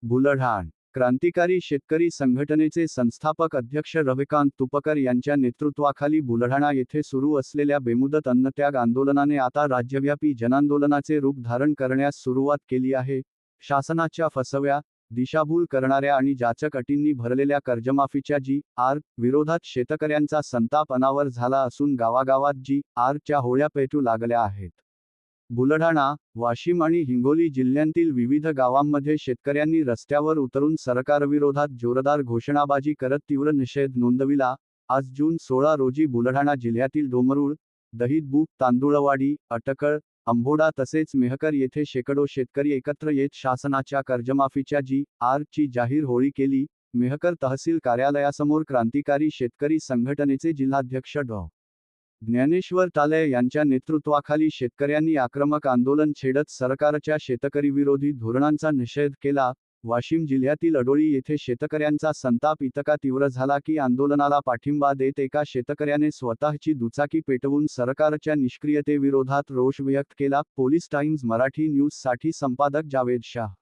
बुलढाण क्रांतिकारी शेतकरी संघटनेचे संस्थापक अध्यक्ष रविकांत तुपकर यांच्या नेतृत्वाखाली बुलढाणा येथे सुरू असलेल्या बेमुदत अन्नत्याग आंदोलनाने आता राज्यव्यापी जनांदोलनाचे रूप धारण करण्यास सुरुवात केली आहे. शासनाच्या फसव्या, दिशाभूल करणाऱ्या आणि जाचक अटींनी भरलेल्या कर्जमाफीच्या जी.आर. विरोधात शेतकऱ्यांचा संताप अनावर झाला असून गावागावात जी.आर.च्या होळ्या पेटू लागल्या आहेत. बुलढाणा, वाशिम आणि हिंगोली जिल्ह्यांतील विविध गावांमध्ये शेतकऱ्यांनी रस्त्यावर उतरून सरकारविरोधात जोरदार घोषणाबाजी करत तीव्र निषेध नोंदविला. आज जून 16 रोजी बुलढाणा जिल्ह्यातील डोमरूळ, दहिदबुक, तांदुळवाडी, अटकळ, अंभोडा तसेच मेहकर येथे शेकडो शेतकरी एकत्र येत शासनाच्या कर्जमाफीच्या जी.आर.ची जाहीर होळी केली. मेहकर तहसील कार्यालयासमोर क्रांतिकारी शेतकरी संघटनेचे जिल्हाध्यक्ष डॉ. ज्ञानेश्वर ताले यांच्या नेतृत्वाखाली शेतकऱ्यांनी आक्रमक आंदोलन छेडत सरकारच्या शेतकरीविरोधी धोरणांचा निषेध केला. वाशिम जिल्ह्यातील अडोळी येथे शेतकऱ्यांचा संताप इतका तीव्र झाला की आंदोलनाला पाठिंबा देत एका शेतकऱ्याने स्वतःची दुचाकी पेटवून सरकारच्या निष्क्रियतेविरोधात रोष व्यक्त केला. पोलीस टाइम्स मराठी न्यूजसाठी संपादक जावेद शाह.